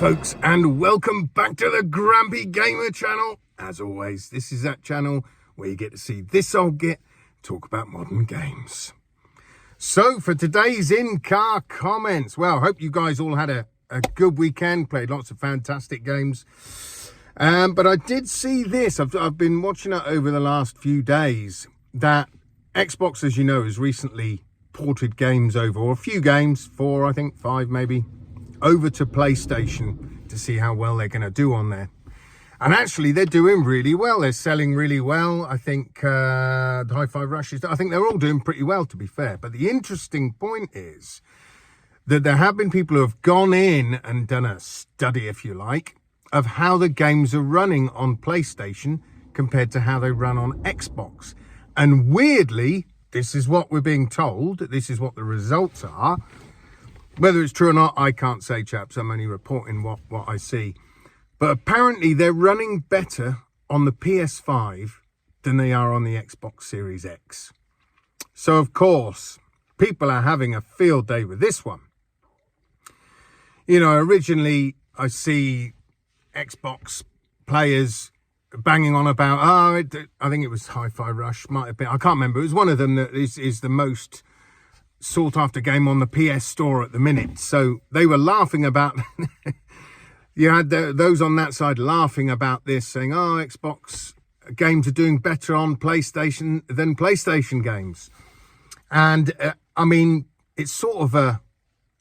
folks, and welcome back to the Grumpy Gamer channel. As always, this is that channel where you get to see this old git talk about modern games. So for today's in-car comments, well, hope you guys all had a good weekend, played lots of fantastic games. But I did see this, I've been watching it over the last few days, that Xbox, as you know, has recently ported games over, or a few games, 4, I think, 5 maybe, over to PlayStation to see how well they're going to do on there. And actually, they're doing really well. They're selling really well. I think the Hi-Fi Rushes, I think they're all doing pretty well, to be fair. But the interesting point is that there have been people who have gone in and done a study, if you like, of how the games are running on PlayStation compared to how they run on Xbox. And weirdly, this is what we're being told, this is what the results are. Whether it's true or not, I can't say, chaps. I'm only reporting what I see. But apparently they're running better on the PS5 than they are on the Xbox Series X. So, of course, people are having a field day with this one. You know, originally I see Xbox players banging on about, I think it was Hi-Fi Rush, might have been, I can't remember. It was one of them that is the most sought after game on the PS Store at the minute. So they were laughing about, you had those on that side laughing about this, saying, oh, Xbox games are doing better on PlayStation than PlayStation games. And I mean, it's sort of a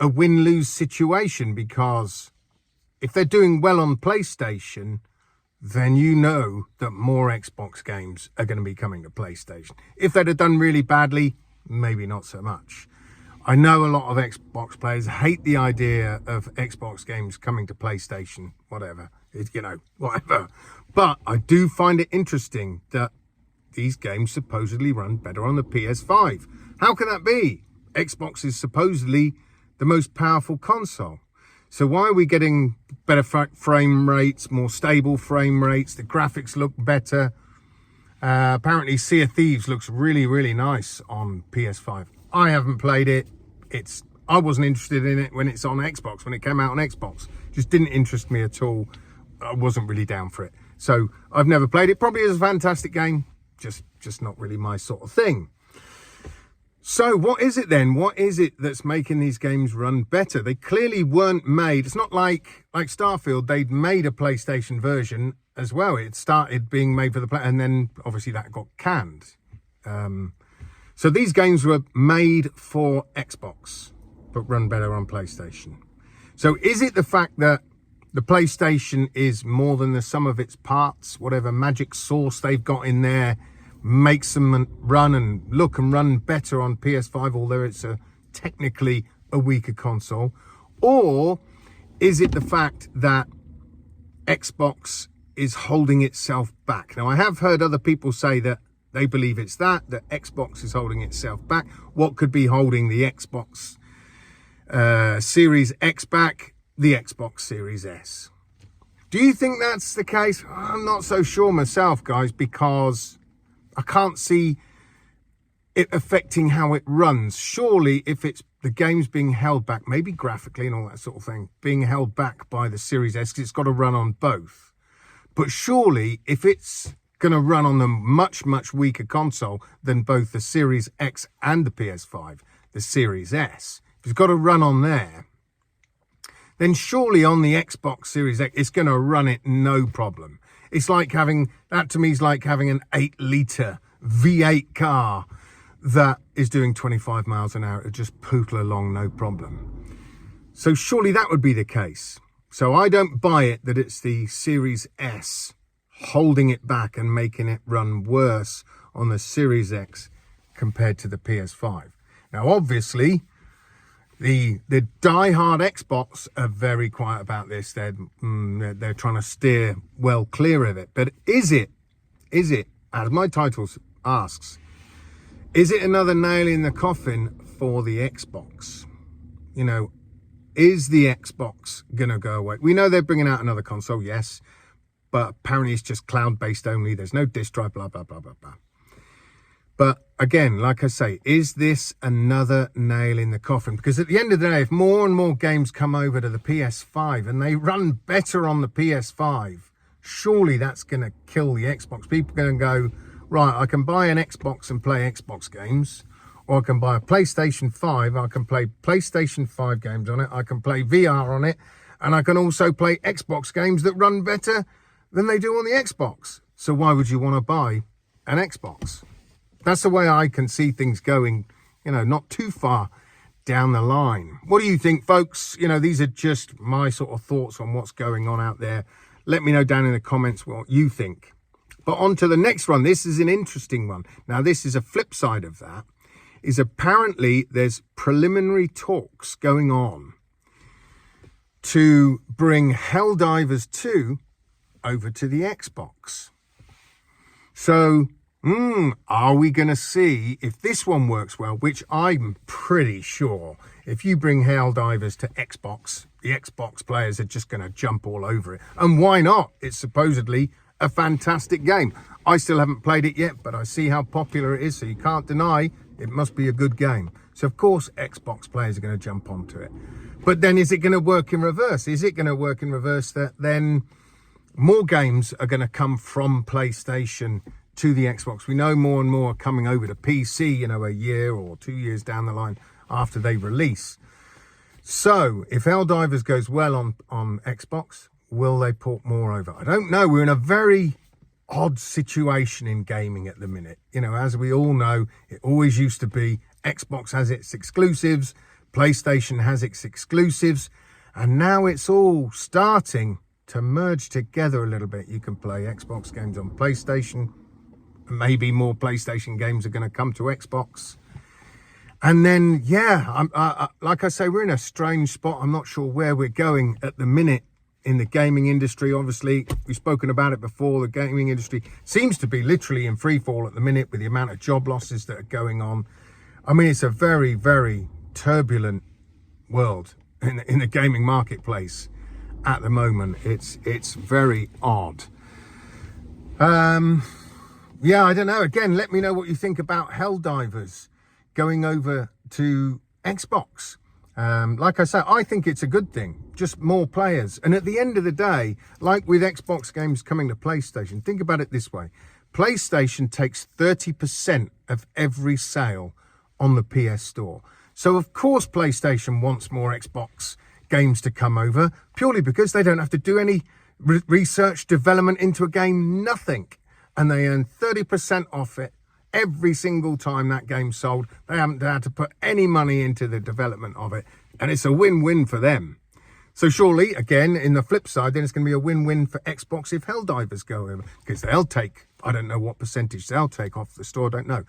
win-lose situation, because if they're doing well on PlayStation, then you know that more Xbox games are going to be coming to PlayStation. If they'd have done really badly, maybe not so much. I know a lot of Xbox players hate the idea of Xbox games coming to PlayStation, whatever. But I do find it interesting that these games supposedly run better on the PS5. How can that be? Xbox is supposedly the most powerful console. So why are we getting better frame rates, more stable frame rates? The graphics look better. Apparently Sea of Thieves looks really, really nice on PS5. I haven't played it. I wasn't interested in it when it's on Xbox, when it came out on Xbox. Just didn't interest me at all. I wasn't really down for it. So I've never played it. Probably is a fantastic game. Just not really my sort of thing. So what is it then? What is it that's making these games run better? They clearly weren't made. It's not like Starfield. They'd made a PlayStation version as well. It started being made for the play, and then obviously that got canned. So these games were made for Xbox, but run better on PlayStation. So is it the fact that the PlayStation is more than the sum of its parts? Whatever magic sauce they've got in there makes them run and look and run better on PS5, although it's technically a weaker console? Or is it the fact that Xbox is holding itself back? Now, I have heard other people say that they believe it's that Xbox is holding itself back. What could be holding the Xbox Series X back? The Xbox Series S. Do you think that's the case? I'm not so sure myself, guys, because I can't see it affecting how it runs. Surely, if it's the game's being held back, maybe graphically and all that sort of thing, being held back by the Series S, because it's got to run on both. But surely, if it's going to run on the much, much weaker console than both the Series X and the PS5, the Series S, if it's got to run on there, then surely on the Xbox Series X, it's going to run it no problem. It's like having, that to me is like having an 8-litre V8 car that is doing 25 miles an hour to just pootle along no problem. So surely that would be the case. So I don't buy it that it's the Series S holding it back and making it run worse on the Series X compared to the PS5. Now, obviously, the die-hard Xbox are very quiet about this. They're trying to steer well clear of it. But is it, as my title asks, is it another nail in the coffin for the Xbox? You know, is the Xbox going to go away? We know they're bringing out another console, yes, but apparently it's just cloud-based only. There's no disk drive, blah, blah, blah, blah, blah. But again, like I say, is this another nail in the coffin? Because at the end of the day, if more and more games come over to the PS5 and they run better on the PS5, surely that's going to kill the Xbox. People are going to go, right, I can buy an Xbox and play Xbox games, or I can buy a PlayStation 5, I can play PlayStation 5 games on it, I can play VR on it, and I can also play Xbox games that run better than they do on the Xbox. So why would you want to buy an Xbox? That's the way I can see things going, you know, not too far down the line. What do you think, folks? You know, these are just my sort of thoughts on what's going on out there. Let me know down in the comments what you think. But on to the next one. This is an interesting one. Now, this is a flip side of that, is apparently there's preliminary talks going on to bring Helldivers 2 over to the Xbox. So, are we going to see if this one works well, which I'm pretty sure if you bring Helldivers to Xbox, the Xbox players are just going to jump all over it. And why not? It's supposedly a fantastic game. I still haven't played it yet, but I see how popular it is, so you can't deny it must be a good game. So, of course, Xbox players are going to jump onto it. But then is it going to work in reverse? Is it going to work in reverse that then more games are going to come from PlayStation to the Xbox? We know more and more are coming over to PC, you know, a year or 2 years down the line after they release. So if Helldivers goes well on Xbox, will they port more over? I don't know. We're in a very odd situation in gaming at the minute. You know, as we all know, it always used to be Xbox has its exclusives, PlayStation has its exclusives, and now it's all starting to merge together a little bit. You can play Xbox games on PlayStation. Maybe more PlayStation games are going to come to Xbox. And then, yeah, like I say, we're in a strange spot. I'm not sure where we're going at the minute in the gaming industry. Obviously, we've spoken about it before. The gaming industry seems to be literally in free fall at the minute with the amount of job losses that are going on. I mean, it's a very, very turbulent world in the gaming marketplace at the moment. It's very odd. Yeah, I don't know. Again, let me know what you think about Helldivers going over to Xbox. Like I said, I think it's a good thing, just more players. And at the end of the day, like with Xbox games coming to PlayStation, think about it this way. PlayStation takes 30% of every sale on the PS Store. So, of course, PlayStation wants more Xbox games to come over, purely because they don't have to do any research development into a game, nothing. And they earn 30% off it every single time that game's sold. They haven't had to put any money into the development of it. And it's a win-win for them. So surely, again, in the flip side, then it's going to be a win-win for Xbox if Helldivers go over. Because they'll take, I don't know what percentage they'll take off the store, don't know.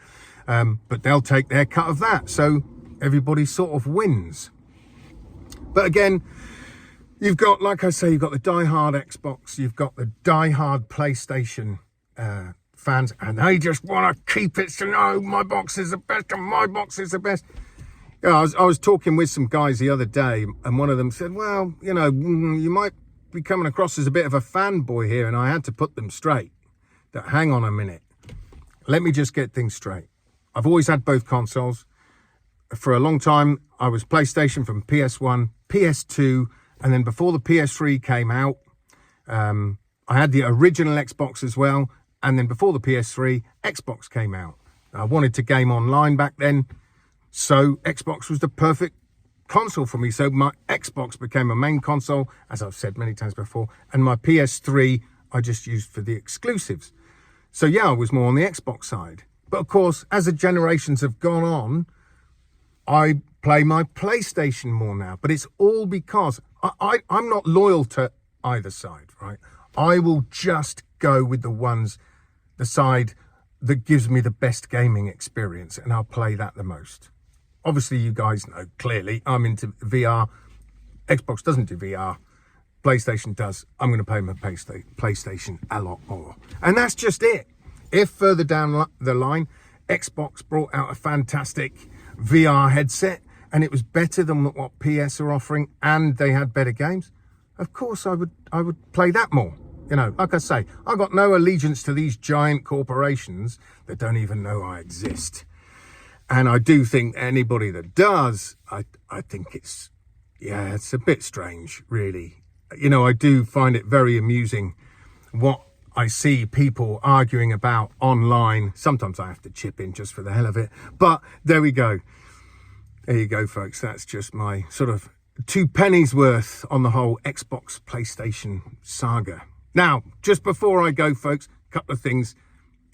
But they'll take their cut of that. So everybody sort of wins. But again, you've got, like I say, you've got the die-hard Xbox, you've got the die-hard PlayStation fans, and they just want to keep it. So no, my box is the best, and my box is the best. You know, I was talking with some guys the other day, and one of them said, well, you know, you might be coming across as a bit of a fanboy here. And I had to put them straight. That, hang on a minute. Let me just get things straight. I've always had both consoles. For a long time, I was PlayStation from PS1, PS2, and then before the PS3 came out, I had the original Xbox as well. And then before the PS3, Xbox came out. I wanted to game online back then, so Xbox was the perfect console for me. So my Xbox became a main console, as I've said many times before, and my PS3 I just used for the exclusives. So yeah, I was more on the Xbox side. But of course, as the generations have gone on, I play my PlayStation more now. But it's all because I'm not loyal to either side, right? I will just go with the side that gives me the best gaming experience, and I'll play that the most. Obviously, you guys know clearly I'm into VR. Xbox doesn't do VR. PlayStation does. I'm going to play my PlayStation a lot more. And that's just it. If further down the line, Xbox brought out a fantastic VR headset and it was better than what PS are offering and they had better games, of course I would play that more. You know, like I say, I've got no allegiance to these giant corporations that don't even know I exist. And I do think anybody that does, I think it's a bit strange, really. You know, I do find it very amusing what I see people arguing about online. Sometimes I have to chip in just for the hell of it. But there we go. There you go, folks. That's just my sort of 2 pennies worth on the whole Xbox PlayStation saga. Now, just before I go, folks, a couple of things.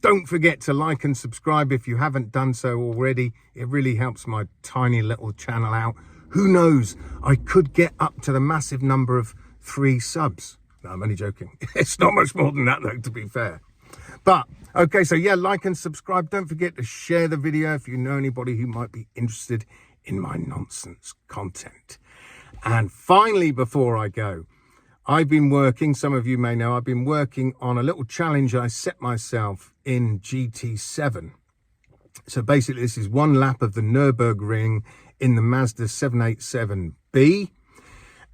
Don't forget to like and subscribe if you haven't done so already. It really helps my tiny little channel out. Who knows? I could get up to the massive number of 3 subs. No, I'm only joking. It's not much more than that, though, to be fair. But, okay, so yeah, like and subscribe. Don't forget to share the video if you know anybody who might be interested in my nonsense content. And finally, before I go, I've been working, some of you may know, I've been working on a little challenge I set myself in GT7. So basically, this is 1 lap of the Nürburgring in the Mazda 787B.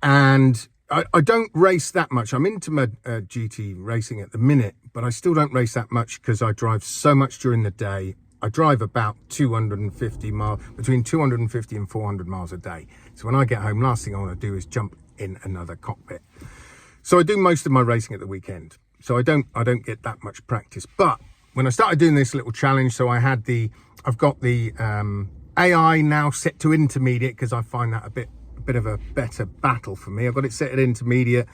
And I don't race that much. I'm into my GT racing at the minute, but I still don't race that much because I drive so much during the day. I drive about 250 miles, between 250 and 400 miles a day. So when I get home, last thing I want to do is jump in another cockpit. So I do most of my racing at the weekend. So I don't get that much practice. But when I started doing this little challenge, so I've got the AI now set to intermediate because I find that a bit of a better battle for me. I've got it set at intermediate.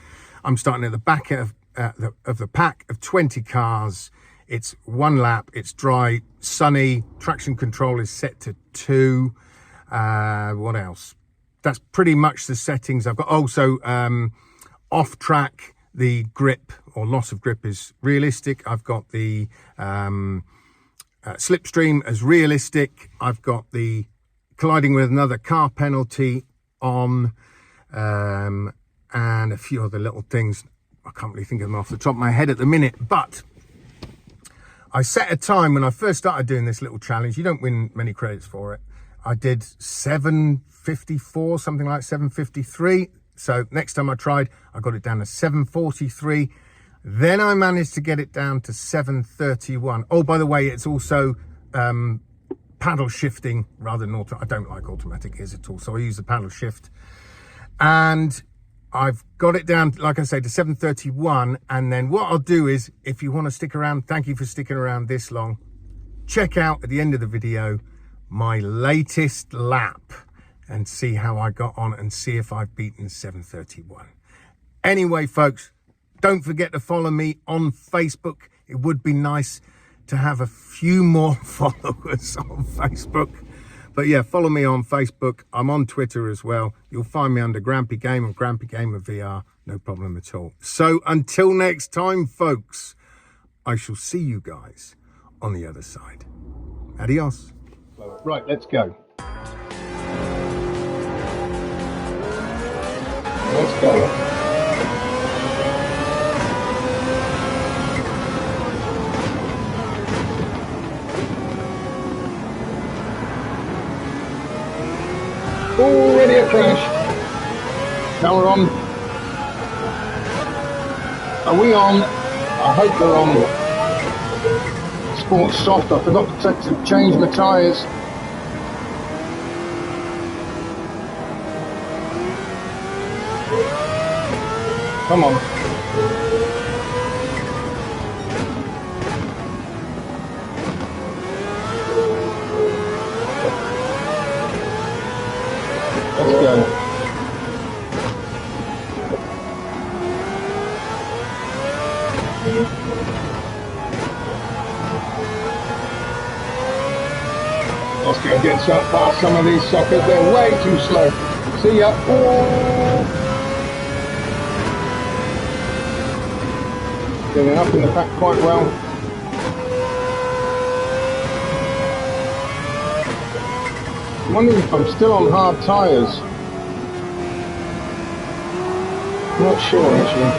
I'm starting at the back of the pack of 20 cars. It's 1 lap. It's dry, sunny. Traction control is set to 2. What else? That's pretty much the settings I've got. Also, off track, the grip or loss of grip is realistic. I've got the slipstream as realistic. I've got the colliding with another car penalty on, and a few other little things. I can't really think of them off the top of my head at the minute, but I set a time when I first started doing this little challenge. You don't win many credits for it. I did 7:54, something like 7:53. So next time I tried, I got it down to 7:43. Then I managed to get it down to 7:31. Oh, by the way, it's also paddle shifting rather than auto. I don't like automatic gears at all, so I use the paddle shift. And I've got it down, like I say, to 7:31. And then what I'll do is, if you want to stick around, thank you for sticking around this long. Check out at the end of the video my latest lap and see how I got on and see if I've beaten 7:31. Anyway, folks, don't forget to follow me on Facebook. It would be nice to have a few more followers on Facebook. But yeah, follow me on Facebook. I'm on Twitter as well. You'll find me under Grampy Game or Grampy Gamer VR. No problem at all. So until next time, folks, I shall see you guys on the other side. Adios. Right, let's go. Let's go. Already a crash. Now we're on. Are we on? I hope we're on. Sports soft. I forgot to change my tyres. Come on. Let's go. Let's go get past some of these suckers. They're way too slow. See ya. Getting up in the pack quite well. I'm wondering if I'm still on hard tyres. I'm not sure actually.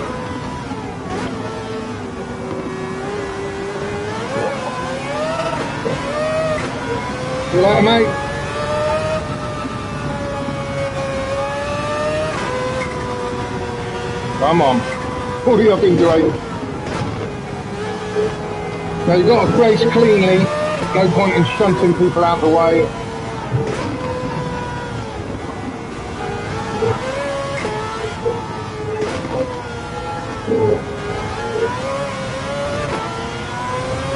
See you later, mate. Come on. Pull you up into 8. Now you've got to race cleanly, no point in shunting people out the way.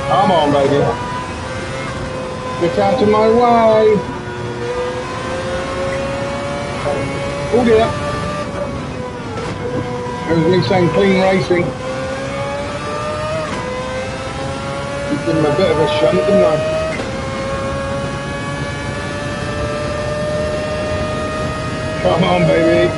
Come on, baby. Get out of my way. Oh dear. There's me saying clean racing. Give him a bit of a shunt, didn't I? Come on, baby.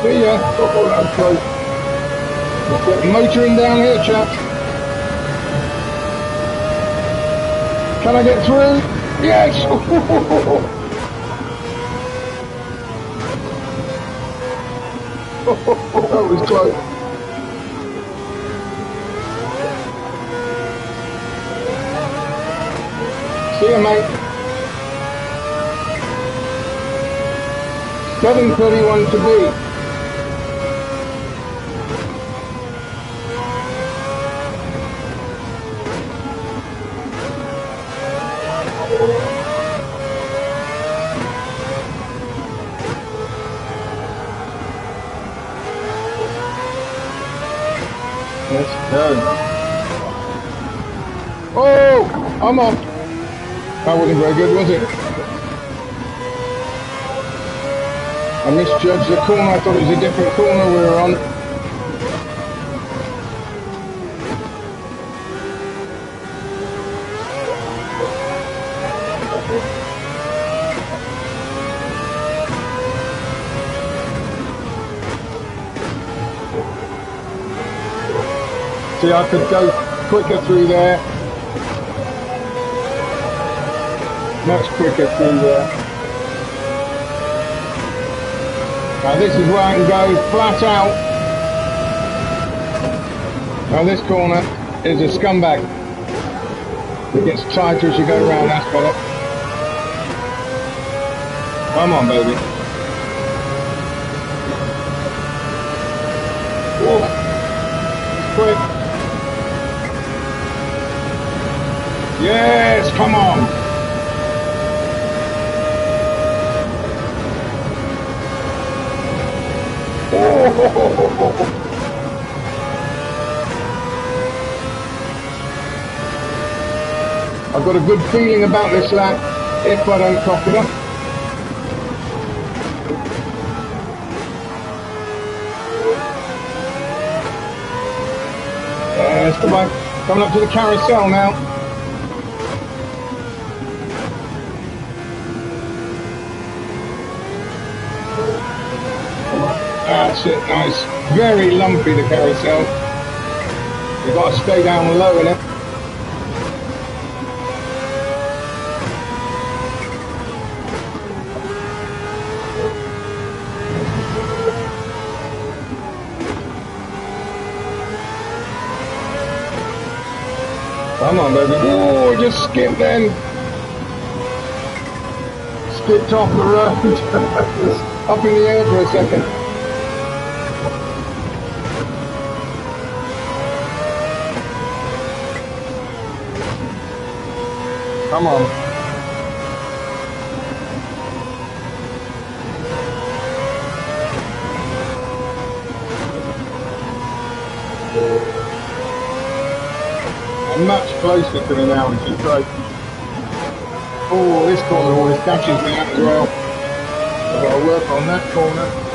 See ya. Oh, that's close. Let's get motoring down here, chaps. Can I get through? Yes! That was close. See ya, mate. 7:31 to be. Let's go. Oh, I'm off. That wasn't very good, was it? I misjudged the corner. I thought it was a different corner we were on. See, I could go quicker through there. Much quicker through there. Now this is where I can go flat out. Now this corner is a scumbag. It gets tighter as you go around, that's better. Come on, baby. Whoa. Quick. Yes, come on. Oh. I've got a good feeling about this lap if I don't cock it up. Yes, goodbye. Coming up to the carousel now. That's it, nice. Very lumpy, the carousel. You've got to stay down low in it. Come on, baby. Oh, just skip then. Skipped off the road. Up in the air for a second. Come on. I'm much closer to me now, which is great. Oh, this corner always catches me out as well. I've got to work on that corner.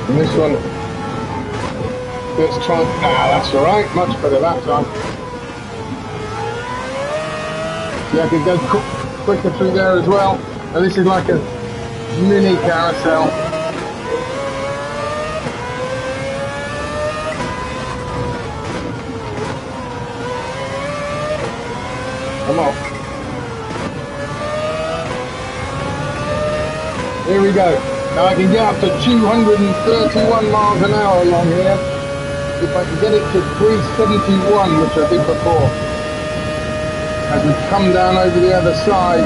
And this one, let's try, that's alright, much better that time. See, I can go quicker through there as well. And this is like a mini carousel. Come on. Here we go. Now I can get up to 231 miles an hour along here. If I can get it to 371, which I did before. As we come down over the other side,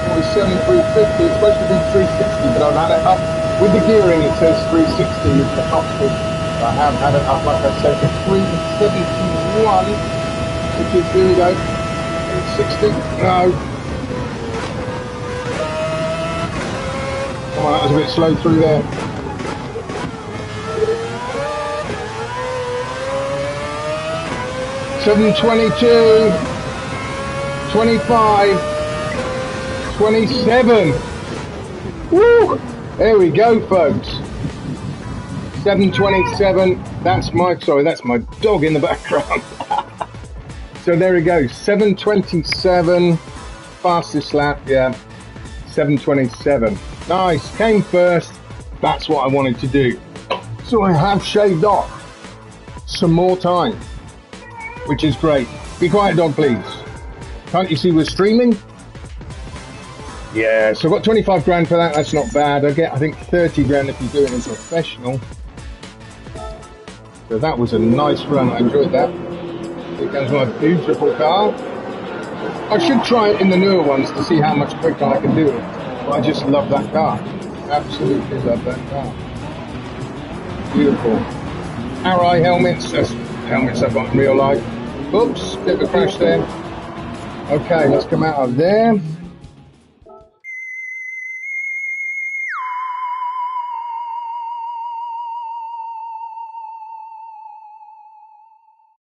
347, 350, it's supposed to be 360, but I've had it up. With the gearing it says 360 is the top speed. I have had it up, like I said, to 371, which is, here we go, 360, no. Come on, that was a bit slow through there. $722, 25, 27. Woo! There we go, folks. 727. That's my dog in the background. So there we go. 727. Fastest lap, yeah. 727. Nice. Came first. That's what I wanted to do. So I have shaved off some more time, which is great. Be quiet, dog, please. Can't you see we're streaming? Yeah, so I've got 25 grand for that. That's not bad. I get, I think, 30 grand if you do it in professional. So that was a nice run. I enjoyed that. Here comes my beautiful car. I should try it in the newer ones to see how much quicker I can do it. But I just love that car. Absolutely love that car. Beautiful. Arai helmets. That's helmets I've got in real life. Oops, bit of a crash there. Okay, let's come out of there.